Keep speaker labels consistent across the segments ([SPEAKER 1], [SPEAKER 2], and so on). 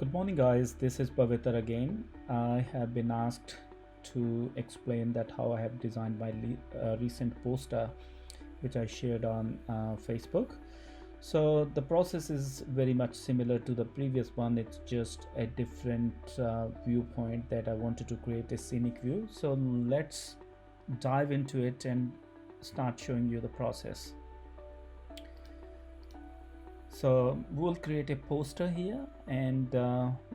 [SPEAKER 1] Good morning, guys. This is Paviter again. I have been asked to explain that how I have designed my recent poster, which I shared on Facebook. So the process is very much similar to the previous one. It's just a different viewpoint that I wanted to create a scenic view. So let's dive into it and start showing you the process. So we'll create a poster here, and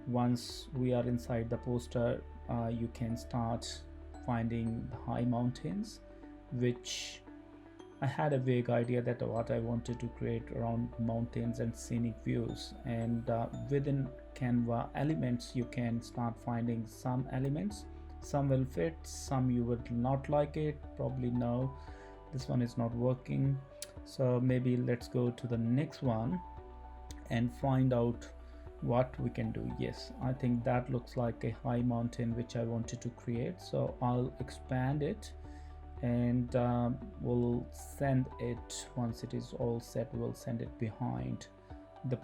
[SPEAKER 1] once we are inside the poster, you can start finding the high mountains, which I had a vague idea that what I wanted to create around mountains and scenic views. And within Canva elements, you can start finding some elements. Some will fit, some you would not like it. Probably no, this one is not working. So maybe let's go to the next one and find out what we can do. Yes, I think that looks like a high mountain which I wanted to create. So I'll expand it and we'll send it. Once it is all set, we'll send it behind the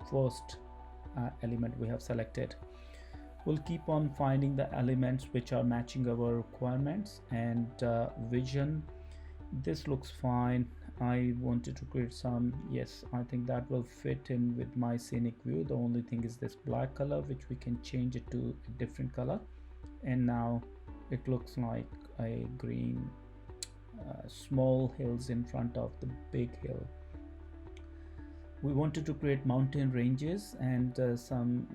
[SPEAKER 1] first element we have selected. We'll keep on finding the elements which are matching our requirements. And vision, this looks fine. I wanted to create some, yes, I think that will fit in with my scenic view. The only thing is this black color, which we can change it to a different color, and now it looks like a green small hills in front of the big hill. We wanted to create mountain ranges and some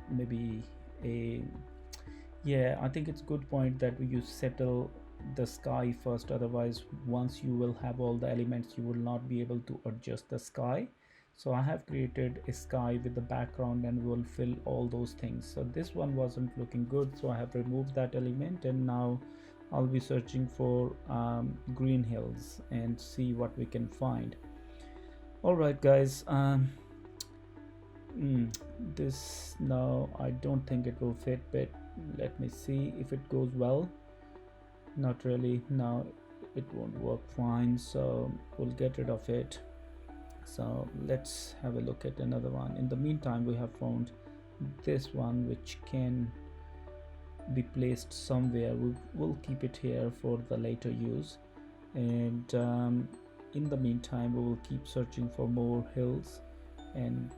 [SPEAKER 1] maybe a, yeah, I think it's a good point that you settle the sky first. Otherwise, once you will have all the elements, you will not be able to adjust the sky. So I have created a sky with the background and will fill all those things. So this one wasn't looking good, so I have removed that element, and now I'll be searching for green hills and see what we can find. All right, guys, this, no, I don't think it will fit, but let me see if it goes well. Not really. Now it won't work fine, so we'll get rid of it. So let's have a look at another one. In the meantime, we have found this one which can be placed somewhere. We'll keep it here for the later use, and in the meantime we will keep searching for more hills, and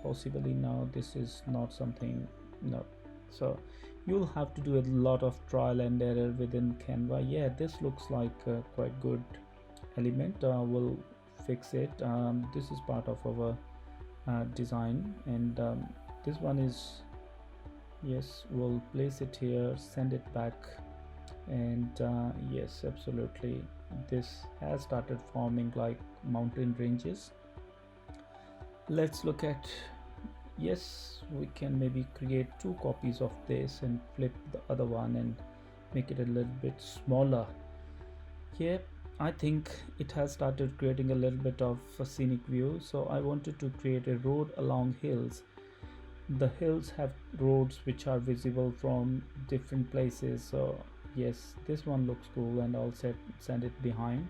[SPEAKER 1] possibly now this is not something, no. So you'll have to do a lot of trial and error within Canva. Yeah, this looks like a quite good element. We'll fix it. This is part of our design, and this one is, yes, we'll place it here, send it back, and yes, absolutely, this has started forming like mountain ranges. Let's look at, yes, we can maybe create two copies of this and flip the other one and make it a little bit smaller. Here I think it has started creating a little bit of a scenic view. So I wanted to create a road along hills. The hills have roads which are visible from different places. So yes, this one looks cool, and I'll send it behind.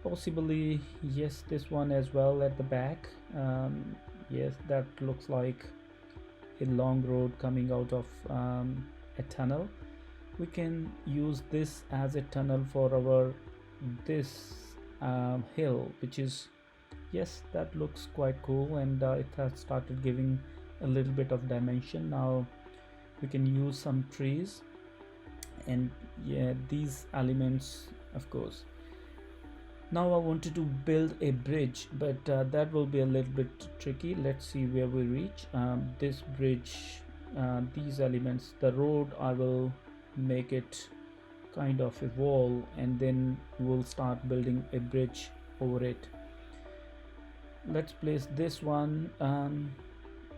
[SPEAKER 1] Possibly, yes, this one as well at the back. Yes, that looks like a long road coming out of a tunnel. We can use this as a tunnel for our this hill, which is, yes, that looks quite cool, and it has started giving a little bit of dimension. Now we can use some trees, and yeah, these elements, of course. Now I wanted to build a bridge, but that will be a little bit tricky. Let's see where we reach. This bridge, these elements, the road, I will make it kind of a wall, and then we'll start building a bridge over it. Let's place this one.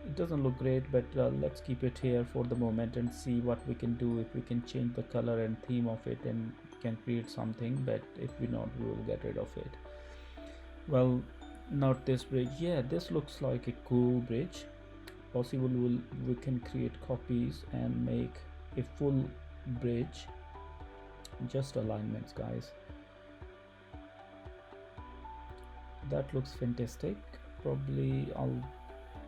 [SPEAKER 1] It doesn't look great, but let's keep it here for the moment and see what we can do. If we can change the color and theme of it, and can create something, but if we not, we will get rid of it. Well, not this bridge. Yeah, this looks like a cool bridge. Possible we can create copies and make a full bridge. Just alignments, guys. That looks fantastic. Probably I'll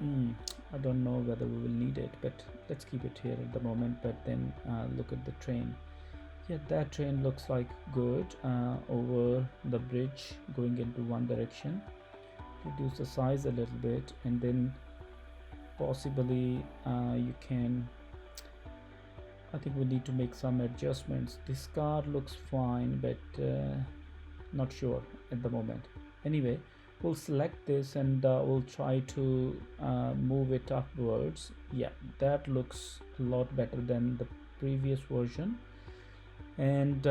[SPEAKER 1] mm, I don't know whether we will need it, but let's keep it here at the moment. But then look at the train. Yeah, that train looks like good over the bridge going into one direction. Reduce the size a little bit, and then possibly you can, I think we need to make some adjustments. This car looks fine, but not sure at the moment. Anyway, we'll select this and we'll try to move it upwards. Yeah, that looks a lot better than the previous version. And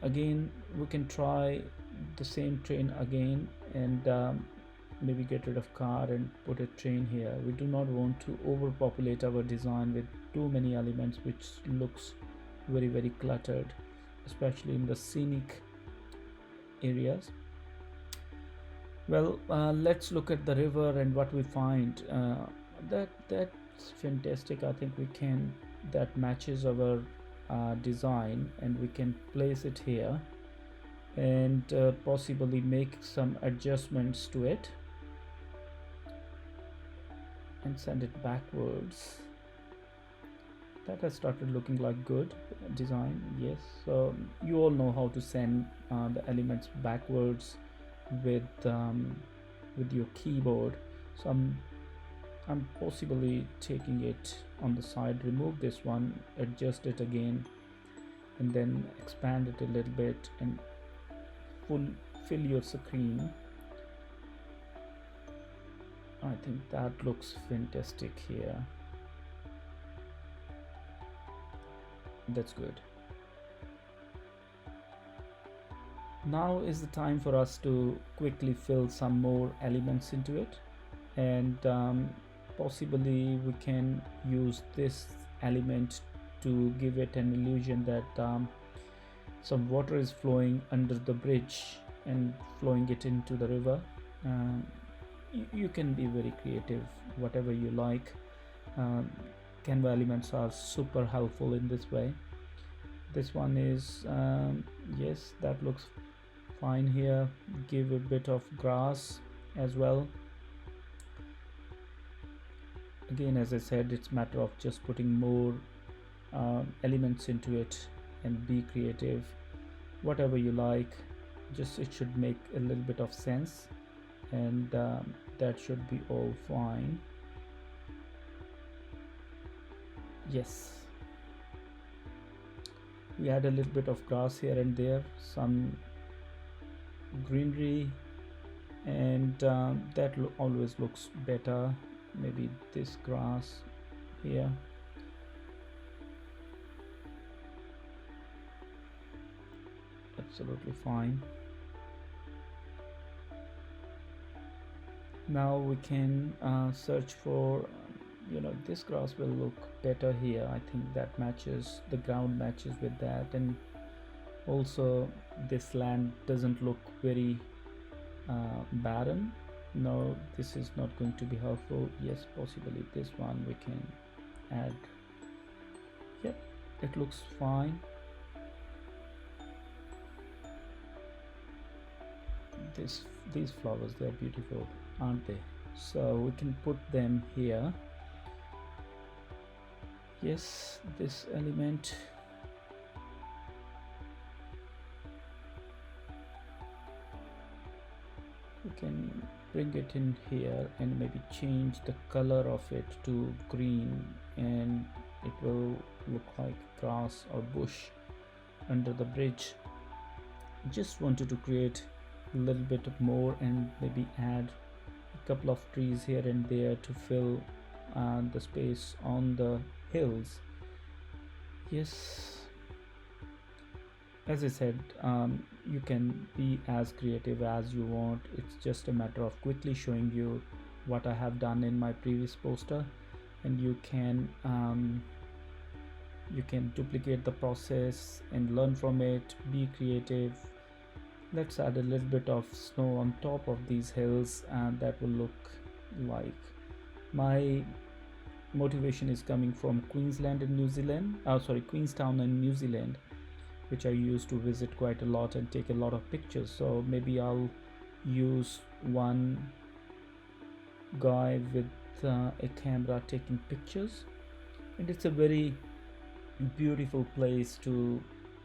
[SPEAKER 1] again, we can try the same train again, and maybe get rid of car and put a train here. We do not want to overpopulate our design with too many elements, which looks very cluttered, especially in the scenic areas. Well, let's look at the river and what we find. That's fantastic. I think we can, that matches our design, and we can place it here and possibly make some adjustments to it and send it backwards. That has started looking like good design. Yes, so you all know how to send the elements backwards with your keyboard. So I'm possibly taking it on the side, remove this one, adjust it again, and then expand it a little bit and fill your screen. I think that looks fantastic here. That's good. Now is the time for us to quickly fill some more elements into it, and possibly we can use this element to give it an illusion that some water is flowing under the bridge and flowing it into the river. You can be very creative, whatever you like. Canva elements are super helpful in this way. This one is yes, that looks fine here. Give a bit of grass as well. Again, as I said, it's matter of just putting more elements into it and be creative, whatever you like. Just it should make a little bit of sense, and that should be all fine. Yes, we add a little bit of grass here and there, some greenery, and that always looks better. Maybe this grass here. Absolutely fine. Now we can search for, this grass will look better here. I think that matches, the ground matches with that, and also this land doesn't look very barren. No, this is not going to be helpful. Yes, possibly this one we can add. Yep, it looks fine. These flowers, they're beautiful, aren't they? So we can put them here. Yes, this element, we can bring it in here and maybe change the color of it to green, and it will look like grass or bush under the bridge. Just wanted to create a little bit more and maybe add a couple of trees here and there to fill the space on the hills. Yes, as I said, you can be as creative as you want. It's just a matter of quickly showing you what I have done in my previous poster, and you can duplicate the process and learn from it. Be creative. Let's add a little bit of snow on top of these hills, and that will look like, my motivation is coming from Queensland in New Zealand. Queenstown in New Zealand, which I used to visit quite a lot and take a lot of pictures. So maybe I'll use one guy with a camera taking pictures, and it's a very beautiful place to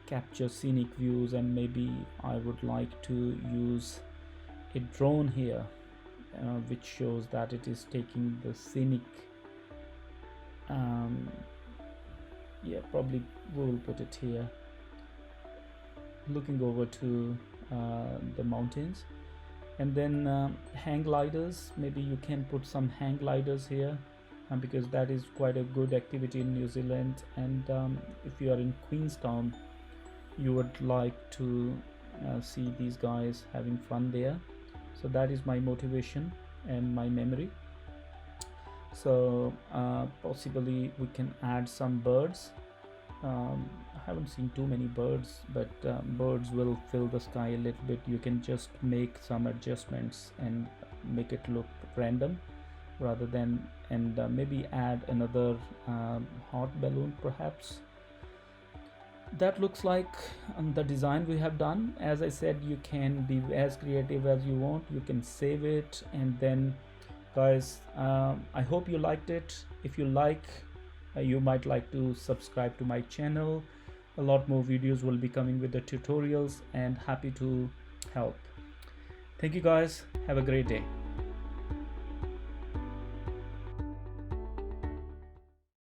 [SPEAKER 1] capture scenic views. And maybe I would like to use a drone here, which shows that it is taking the scenic, um, yeah, probably we will put it here, looking over to the mountains. And then hang gliders, maybe you can put some hang gliders here, because that is quite a good activity in New Zealand. And if you are in Queenstown, you would like to see these guys having fun there. So that is my motivation and my memory. So possibly we can add some birds. I haven't seen too many birds, but birds will fill the sky a little bit. You can just make some adjustments and make it look random rather than, and maybe add another hot balloon perhaps. That looks like the design we have done. As I said, you can be as creative as you want. You can save it, and then guys, I hope you liked it. If you like, you might like to subscribe to my channel. A lot more videos will be coming with the tutorials, and happy to help. Thank you guys, have a great day.